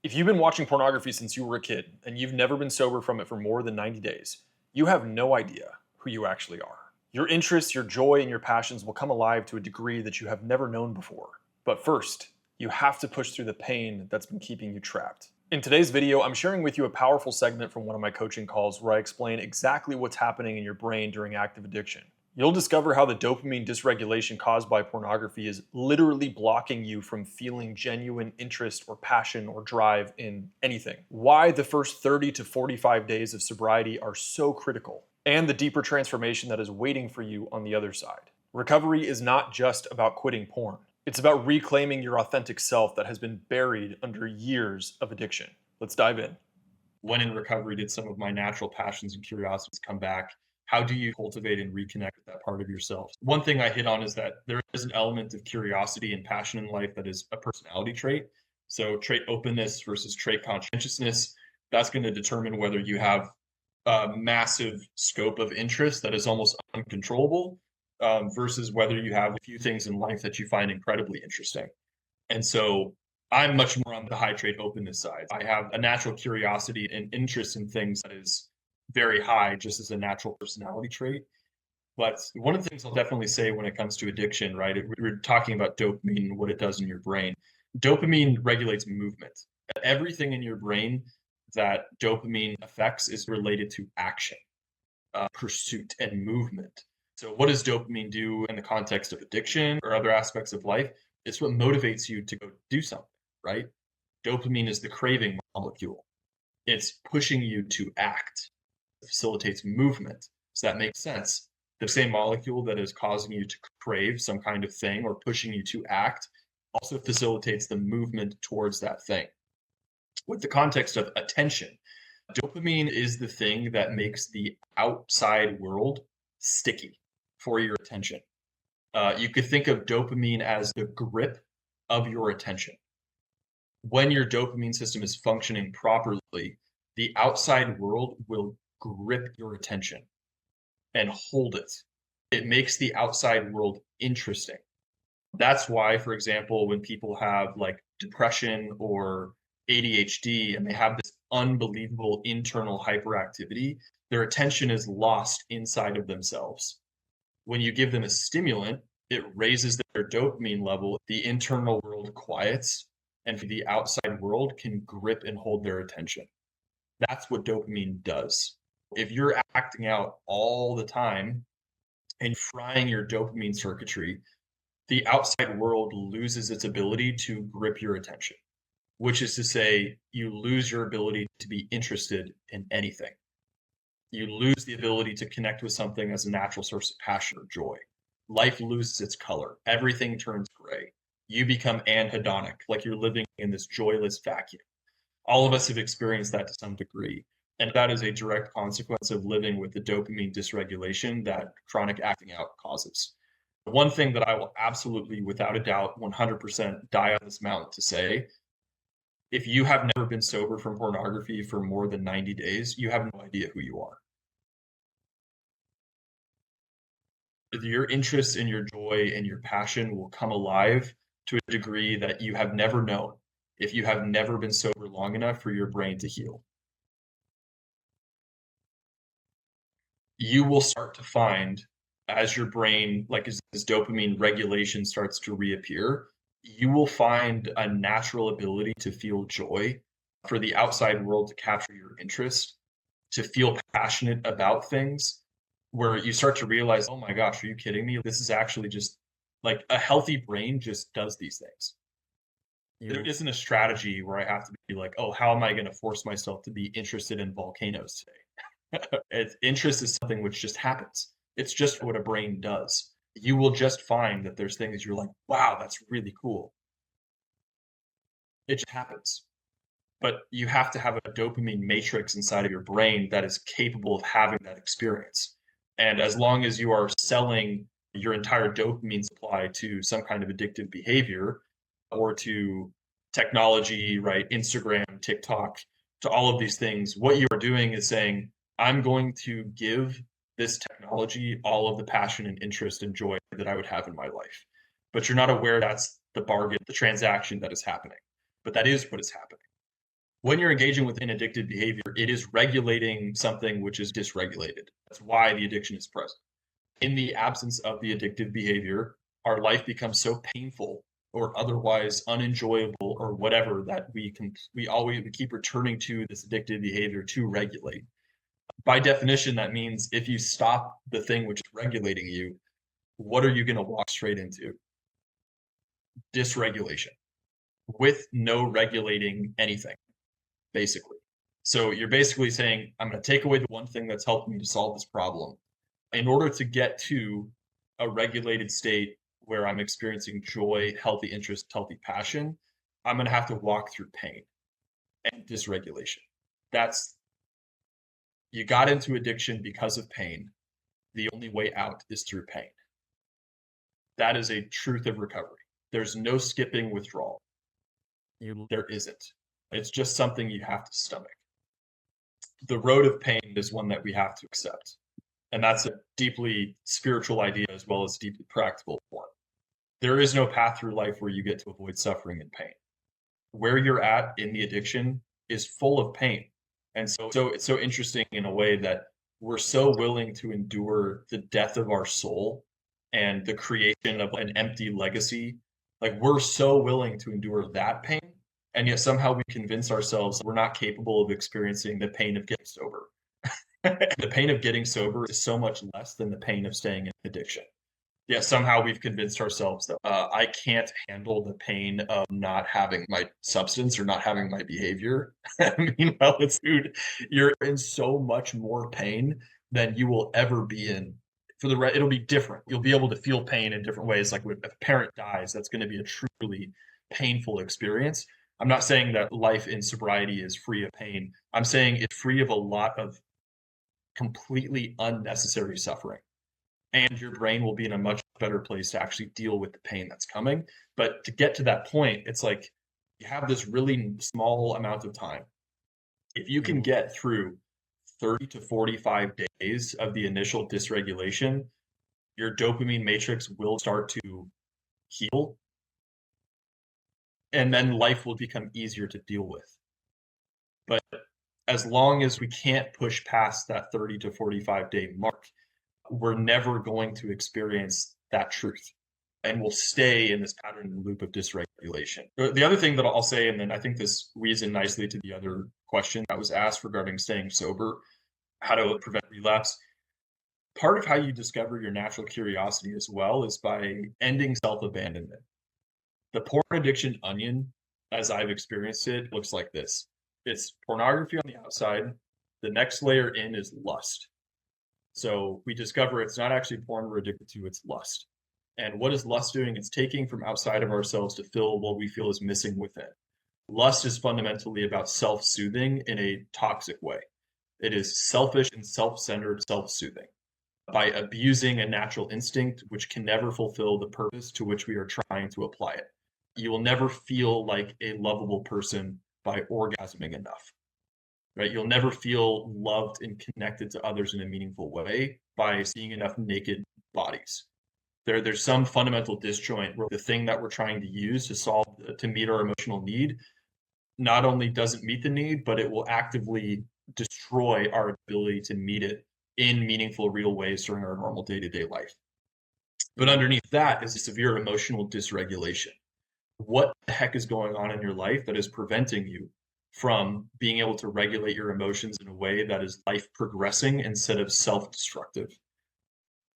If you've been watching pornography since you were a kid and you've never been sober from it for more than 90 days, you have no idea who you actually are. Your interests, your joy, and your passions will come alive to a degree that you have never known before. But first, you have to push through the pain that's been keeping you trapped. In today's video, I'm sharing with you a powerful segment from one of my coaching calls where I explain exactly what's happening in your brain during active addiction. You'll discover how the dopamine dysregulation caused by pornography is literally blocking you from feeling genuine interest or passion or drive in anything. Why the first 30 to 45 days of sobriety are so critical, and the deeper transformation that is waiting for you on the other side. Recovery is not just about quitting porn. It's about reclaiming your authentic self that has been buried under years of addiction. Let's dive in. When in recovery did some of my natural passions and curiosities come back? How do you cultivate and reconnect with that part of yourself? One thing I hit on is that there is an element of curiosity and passion in life that is a personality trait. So, trait openness versus trait conscientiousness, that's going to determine whether you have a massive scope of interest that is almost uncontrollable versus whether you have a few things in life that you find incredibly interesting. And so I'm much more on the high trade openness side. I have a natural curiosity and interest in things that is very high just as a natural personality trait. But one of the things I'll definitely say when it comes to addiction, right? We're talking about dopamine and what it does in your brain. Dopamine regulates movement. Everything in your brain that dopamine affects is related to action, pursuit, and movement. So, what does dopamine do in the context of addiction or other aspects of life? It's what motivates you to go do something, right? Dopamine is the craving molecule. It's pushing you to act. It facilitates movement. Does that make sense? The same molecule that is causing you to crave some kind of thing or pushing you to act also facilitates the movement towards that thing. With the context of attention, dopamine is the thing that makes the outside world sticky for your attention. You could think of dopamine as the grip of your attention. When your dopamine system is functioning properly, the outside world will grip your attention and hold it. It makes the outside world interesting. That's why, for example, when people have like depression or ADHD and they have this unbelievable internal hyperactivity, their attention is lost inside of themselves. When you give them a stimulant, it raises their dopamine level, the internal world quiets, and the outside world can grip and hold their attention. That's what dopamine does. If you're acting out all the time and frying your dopamine circuitry, the outside world loses its ability to grip your attention, which is to say, you lose your ability to be interested in anything. You lose the ability to connect with something as a natural source of passion or joy. Life loses its color. Everything turns gray. You become anhedonic, like you're living in this joyless vacuum. All of us have experienced that to some degree. And that is a direct consequence of living with the dopamine dysregulation that chronic acting out causes. One thing that I will absolutely, without a doubt, 100% die on this mountain to say, if you have never been sober from pornography for more than 90 days, you have no idea who you are. Your interest and your joy and your passion will come alive to a degree that you have never known if you have never been sober long enough for your brain to heal. You will start to find as your brain, like as dopamine regulation starts to reappear, you will find a natural ability to feel joy, for the outside world to capture your interest, to feel passionate about things, where you start to realize, oh my gosh, are you kidding me? This is actually just like a healthy brain just does these things. There isn't a strategy where I have to be like, oh, how am I going to force myself to be interested in volcanoes today? Interest is something which just happens. It's just what a brain does. You will just find that there's things you're like, wow, that's really cool. It just happens. But you have to have a dopamine matrix inside of your brain that is capable of having that experience. And as long as you are selling your entire dopamine supply to some kind of addictive behavior or to technology, right? Instagram, TikTok, to all of these things, what you are doing is saying, I'm going to give this technology all of the passion and interest and joy that I would have in my life. But you're not aware that's the bargain, the transaction that is happening. But that is what is happening. When you're engaging with an addictive behavior, it is regulating something which is dysregulated. That's why the addiction is present. In the absence of the addictive behavior, our life becomes so painful or otherwise unenjoyable or whatever that we keep returning to this addictive behavior to regulate. By definition, that means if you stop the thing which is regulating you, what are you going to walk straight into? Dysregulation with no regulating anything, basically. So you're basically saying, I'm going to take away the one thing that's helped me to solve this problem. In order to get to a regulated state where I'm experiencing joy, healthy interest, healthy passion, I'm going to have to walk through pain and dysregulation. That's You got into addiction because of pain. The only way out is through pain. That is a truth of recovery. There's no skipping withdrawal. There isn't. It's just something you have to stomach. The road of pain is one that we have to accept. And that's a deeply spiritual idea as well as deeply practical one. There is no path through life where you get to avoid suffering and pain. Where you're at in the addiction is full of pain. And so it's so interesting in a way that we're so willing to endure the death of our soul and the creation of an empty legacy. Like we're so willing to endure that pain, and yet somehow we convince ourselves we're not capable of experiencing the pain of getting sober. The pain of getting sober is so much less than the pain of staying in addiction. Yeah, somehow we've convinced ourselves that I can't handle the pain of not having my substance or not having my behavior. Meanwhile, dude, you're in so much more pain than you will ever be in. It'll be different. You'll be able to feel pain in different ways. Like if a parent dies, that's going to be a truly painful experience. I'm not saying that life in sobriety is free of pain. I'm saying it's free of a lot of completely unnecessary suffering. And your brain will be in a much better place to actually deal with the pain that's coming. But to get to that point, it's like you have this really small amount of time. If you can get through 30 to 45 days of the initial dysregulation, your dopamine matrix will start to heal. And then life will become easier to deal with. But as long as we can't push past that 30 to 45 day mark, we're never going to experience that truth. And we'll stay in this pattern and loop of dysregulation. The other thing that I'll say, and then I think this weaves in nicely to the other question that was asked regarding staying sober, how to prevent relapse. Part of how you discover your natural curiosity as well is by ending self-abandonment. The porn addiction onion, as I've experienced it, looks like this. It's pornography on the outside. The next layer in is lust. So we discover it's not actually porn we're addicted to, it's lust. And what is lust doing? It's taking from outside of ourselves to fill what we feel is missing within. Lust is fundamentally about self-soothing in a toxic way. It is selfish and self-centered self-soothing by abusing a natural instinct which can never fulfill the purpose to which we are trying to apply it. You will never feel like a lovable person by orgasming enough. Right? You'll never feel loved and connected to others in a meaningful way by seeing enough naked bodies. There's some fundamental disjoint where the thing that we're trying to use to meet our emotional need not only doesn't meet the need, but it will actively destroy our ability to meet it in meaningful, real ways during our normal day-to-day life. But underneath that is a severe emotional dysregulation. What the heck is going on in your life that is preventing you from being able to regulate your emotions in a way that is life progressing instead of self-destructive?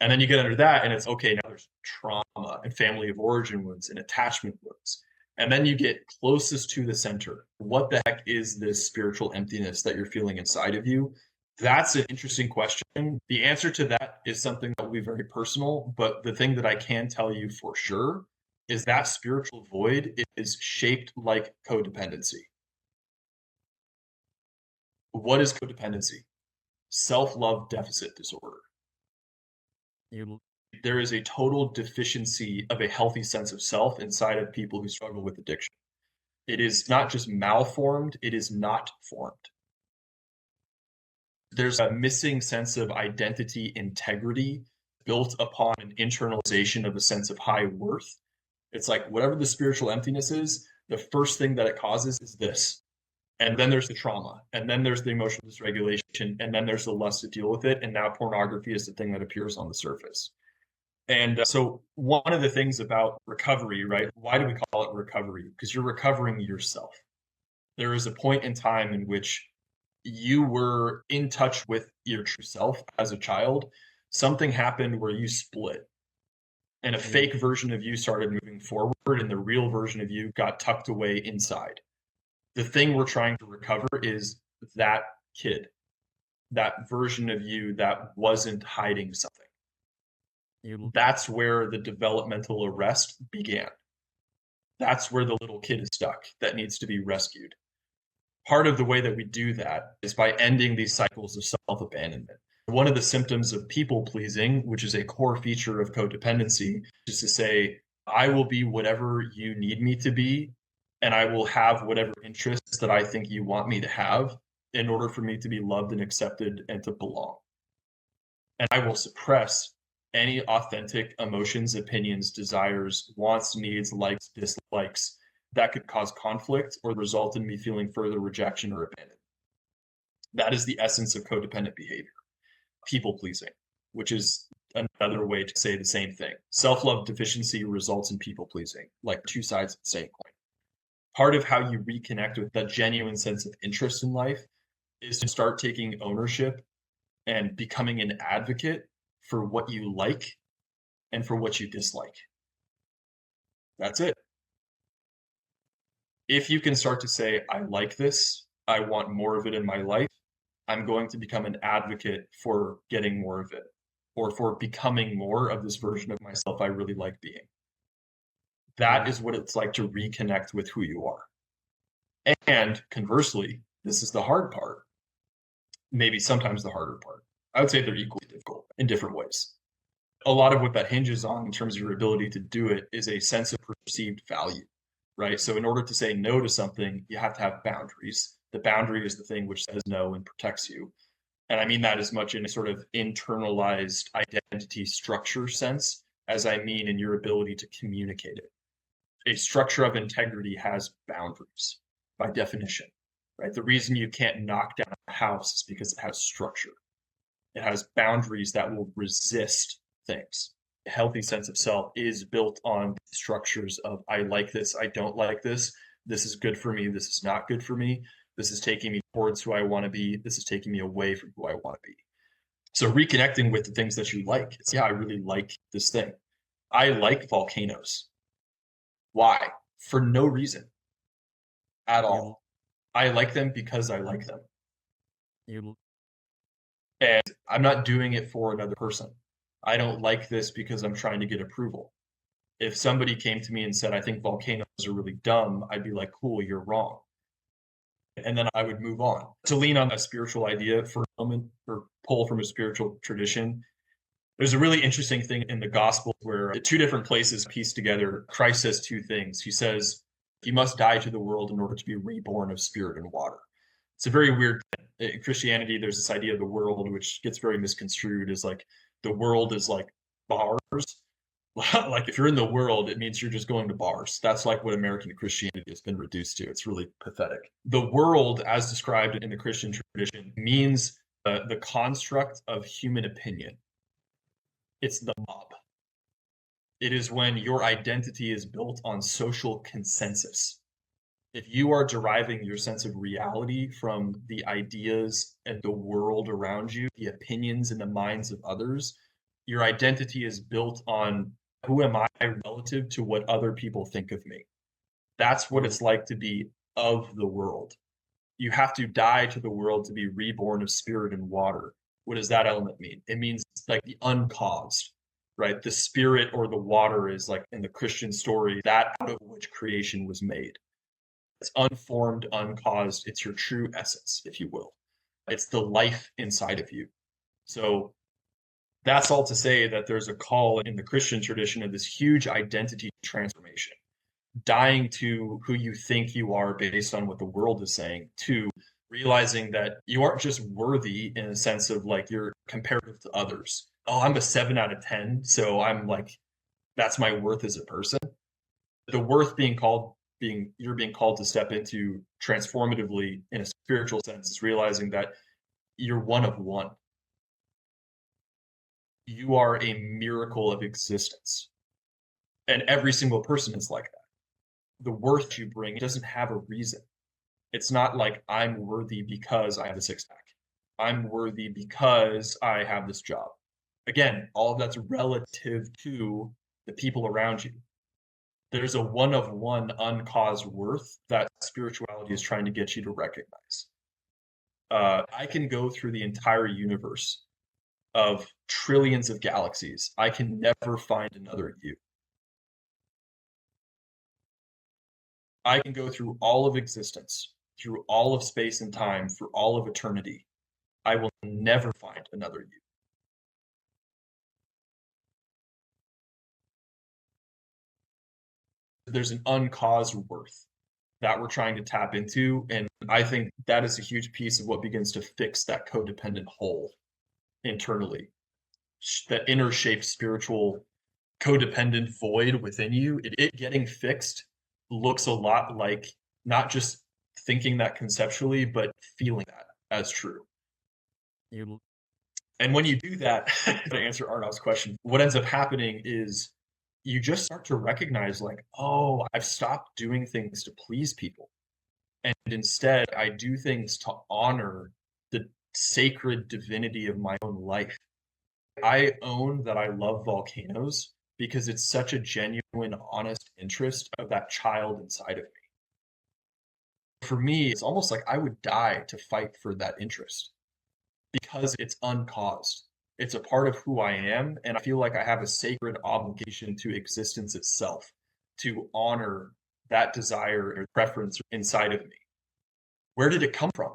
And then you get under that and it's okay, now there's trauma and family of origin wounds and attachment wounds. And then you get closest to the center. What the heck is this spiritual emptiness that you're feeling inside of you? That's an interesting question. The answer to that is something that will be very personal, but the thing that I can tell you for sure is that spiritual void is shaped like codependency. What is codependency? Self-love deficit disorder. There is a total deficiency of a healthy sense of self inside of people who struggle with addiction. It is not just malformed, it is not formed. There's a missing sense of identity integrity built upon an internalization of a sense of high worth. It's like whatever the spiritual emptiness is, the first thing that it causes is this. And then there's the trauma, and then there's the emotional dysregulation, and then there's the lust to deal with it. And now pornography is the thing that appears on the surface. And so, one of the things about recovery, right? Why do we call it recovery? Because you're recovering yourself. There is a point in time in which you were in touch with your true self as a child. Something happened where you split, and a fake version of you started moving forward, and the real version of you got tucked away inside. The thing we're trying to recover is that kid, that version of you that wasn't hiding something. That's where the developmental arrest began. That's where the little kid is stuck that needs to be rescued. Part of the way that we do that is by ending these cycles of self-abandonment. One of the symptoms of people pleasing, which is a core feature of codependency, is to say, I will be whatever you need me to be, and I will have whatever interests that I think you want me to have in order for me to be loved and accepted and to belong. And I will suppress any authentic emotions, opinions, desires, wants, needs, likes, dislikes that could cause conflict or result in me feeling further rejection or abandonment. That is the essence of codependent behavior. People pleasing, which is another way to say the same thing. Self-love deficiency results in people pleasing, like two sides of the same coin. Part of how you reconnect with that genuine sense of interest in life is to start taking ownership and becoming an advocate for what you like and for what you dislike. That's it. If you can start to say, I like this, I want more of it in my life, I'm going to become an advocate for getting more of it, or for becoming more of this version of myself I really like being. That is what it's like to reconnect with who you are. And conversely, this is the hard part, maybe sometimes the harder part. I would say they're equally difficult in different ways. A lot of what that hinges on in terms of your ability to do it is a sense of perceived value, right? So in order to say no to something, you have to have boundaries. The boundary is the thing which says no and protects you. And I mean that as much in a sort of internalized identity structure sense as I mean in your ability to communicate it. A structure of integrity has boundaries by definition, right? The reason you can't knock down a house is because it has structure. It has boundaries that will resist things. A healthy sense of self is built on structures of I like this, I don't like this, this is good for me, this is not good for me, this is taking me towards who I want to be, this is taking me away from who I want to be. So reconnecting with the things that you like. It's, yeah, I really like this thing. I like volcanoes. Why? For no reason at all. I like them because I like them. And I'm not doing it for another person. I don't like this because I'm trying to get approval. If somebody came to me and said, I think volcanoes are really dumb, I'd be like, cool, you're wrong. And then I would move on. To lean on a spiritual idea for a moment, or pull from a spiritual tradition, there's a really interesting thing in the gospel where two different places pieced together, Christ says two things. He says, you must die to the world in order to be reborn of spirit and water. It's a very weird thing. In Christianity, there's this idea of the world, which gets very misconstrued as like the world is like bars. Like if you're in the world, it means you're just going to bars. That's like what American Christianity has been reduced to. It's really pathetic. The world, as described in the Christian tradition, means the construct of human opinion. It's the mob. It is when your identity is built on social consensus. If you are deriving your sense of reality from the ideas and the world around you, the opinions and the minds of others, your identity is built on who am I relative to what other people think of me. That's what it's like to be of the world. You have to die to the world to be reborn of spirit and water. What does that element mean? It means like the uncaused, right? The spirit or the water is like in the Christian story, that out of which creation was made. It's unformed, uncaused. It's your true essence, if you will. It's the life inside of you. So that's all to say that there's a call in the Christian tradition of this huge identity transformation, dying to who you think you are based on what the world is saying, to realizing that you aren't just worthy in a sense of like you're comparative to others. Oh, I'm a 7 out of 10, so I'm like, that's my worth as a person. The worth being called you're being called to step into transformatively in a spiritual sense is realizing that you're one of one. You are a miracle of existence. And every single person is like that. The worth you bring doesn't have a reason. It's not like I'm worthy because I have a six pack. I'm worthy because I have this job. Again, all of that's relative to the people around you. There's a one of one uncaused worth that spirituality is trying to get you to recognize. I can go through the entire universe of trillions of galaxies. I can never find another you. I can go through all of existence, through all of space and time, for all of eternity. I will never find another you. There's an uncaused worth that we're trying to tap into. And I think that is a huge piece of what begins to fix that codependent hole internally. That inner shaped spiritual codependent void within you, it getting fixed looks a lot like not just thinking that conceptually, but feeling that as true. You And when you do that, to answer Arnav's question, what ends up happening is you just start to recognize, like, oh, I've stopped doing things to please people. And instead, I do things to honor the sacred divinity of my own life. I own that I love volcanoes because it's such a genuine, honest interest of that child inside of me. For me, it's almost like I would die to fight for that interest because it's uncaused. It's a part of who I am, and I feel like I have a sacred obligation to existence itself to honor that desire or preference inside of me. Where did it come from?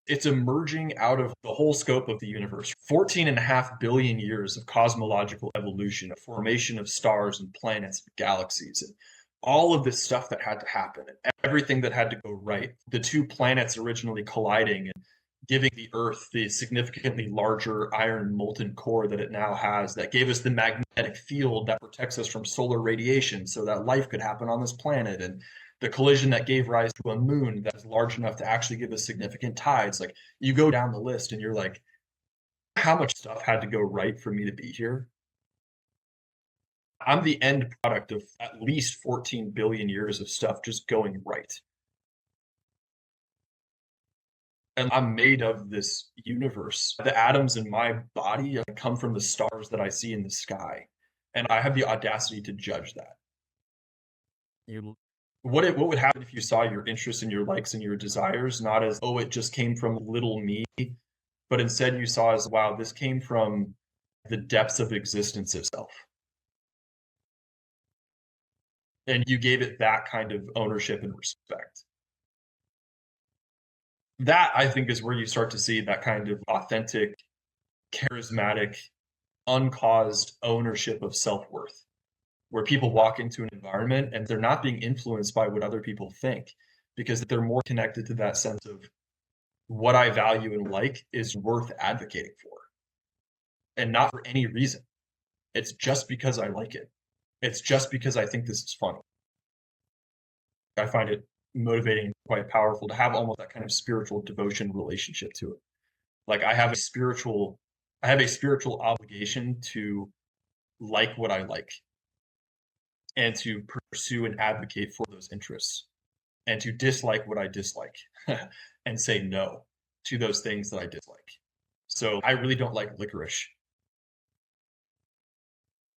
It's emerging out of the whole scope of the universe. 14.5 billion years of cosmological evolution, a formation of stars and planets and galaxies, and all of this stuff that had to happen, and everything that had to go right. The two planets originally colliding and giving the Earth the significantly larger iron molten core that it now has, that gave us the magnetic field that protects us from solar radiation so that life could happen on this planet, and the collision that gave rise to a moon that is large enough to actually give us significant tides. Like, you go down the list and you're like, how much stuff had to go right for me to be here? I'm the end product of at least 14 billion years of stuff just going right. And I'm made of this universe. The atoms in my body come from the stars that I see in the sky. And I have the audacity to judge that. You what would happen if you saw your interests and your likes and your desires not as, oh, it just came from little me, but instead you saw as, wow, this came from the depths of existence itself. And you gave it that kind of ownership and respect. That, I think, is where you start to see that kind of authentic, charismatic, uncaused ownership of self-worth, where people walk into an environment and they're not being influenced by what other people think, because they're more connected to that sense of what I value and like is worth advocating for, and not for any reason. It's just because I like it. It's just because I think this is funny. I find it motivating, quite powerful to have almost that kind of spiritual devotion relationship to it. Like, I have a spiritual obligation to like what I like and to pursue and advocate for those interests, and to dislike what I dislike and say no to those things that I dislike. So I really don't like licorice.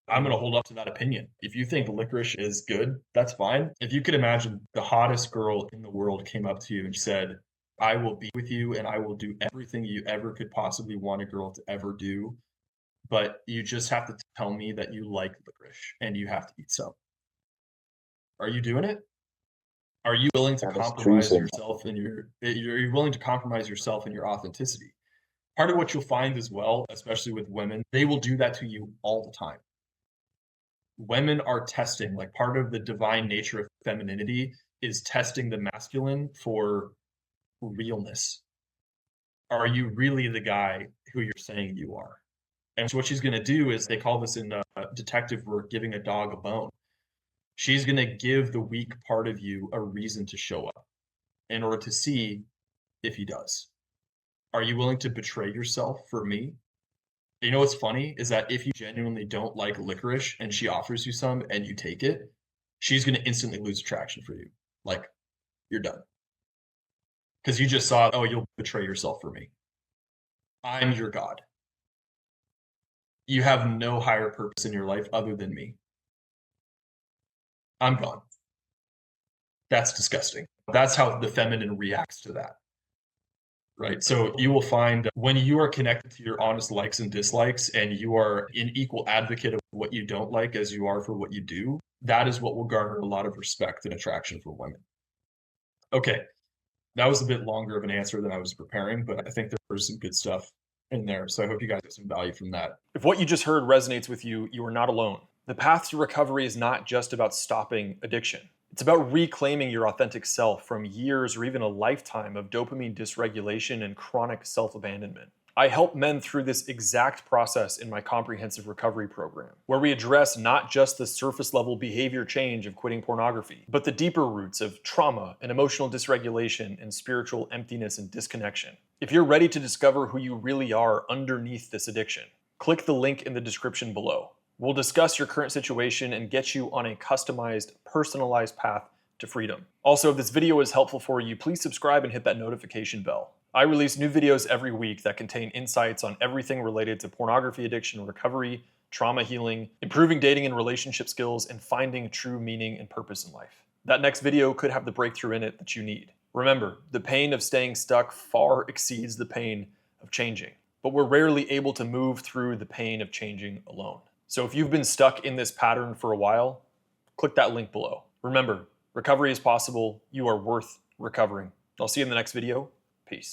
I'm going to hold up to that opinion. If you think licorice is good, that's fine. If you could imagine the hottest girl in the world came up to you and said, I will be with you and I will do everything you ever could possibly want a girl to ever do, but you just have to tell me that you like licorice and you have to eat some. Are you doing it? Are you willing to compromise yourself and are you willing to compromise yourself and your authenticity? Part of what you'll find as well, especially with women, they will do that to you all the time. Women are testing, like, part of the divine nature of femininity is testing the masculine for realness. Are you really the guy who you're saying you are? And so what she's going to do is, they call this in detective work, giving a dog a bone. She's going to give the weak part of you a reason to show up in order to see if he does. Are you willing to betray yourself for me? You know what's funny is that if you genuinely don't like licorice and she offers you some and you take it, she's going to instantly lose attraction for you. Like, you're done. Because you just saw, oh, you'll betray yourself for me. I'm your God. You have no higher purpose in your life other than me. I'm gone. That's disgusting. That's how the feminine reacts to that. Right. So you will find when you are connected to your honest likes and dislikes, and you are an equal advocate of what you don't like as you are for what you do, that is what will garner a lot of respect and attraction for women. Okay. That was a bit longer of an answer than I was preparing, but I think there was some good stuff in there. So I hope you guys get some value from that. If what you just heard resonates with you, you are not alone. The path to recovery is not just about stopping addiction. It's about reclaiming your authentic self from years or even a lifetime of dopamine dysregulation and chronic self-abandonment. I help men through this exact process in my comprehensive recovery program, where we address not just the surface level behavior change of quitting pornography, but the deeper roots of trauma and emotional dysregulation and spiritual emptiness and disconnection. If you're ready to discover who you really are underneath this addiction, click the link in the description below. We'll discuss your current situation and get you on a customized, personalized path to freedom. Also, if this video is helpful for you, please subscribe and hit that notification bell. I release new videos every week that contain insights on everything related to pornography addiction recovery, trauma healing, improving dating and relationship skills, and finding true meaning and purpose in life. That next video could have the breakthrough in it that you need. Remember, the pain of staying stuck far exceeds the pain of changing, but we're rarely able to move through the pain of changing alone. So if you've been stuck in this pattern for a while, click that link below. Remember, recovery is possible. You are worth recovering. I'll see you in the next video. Peace.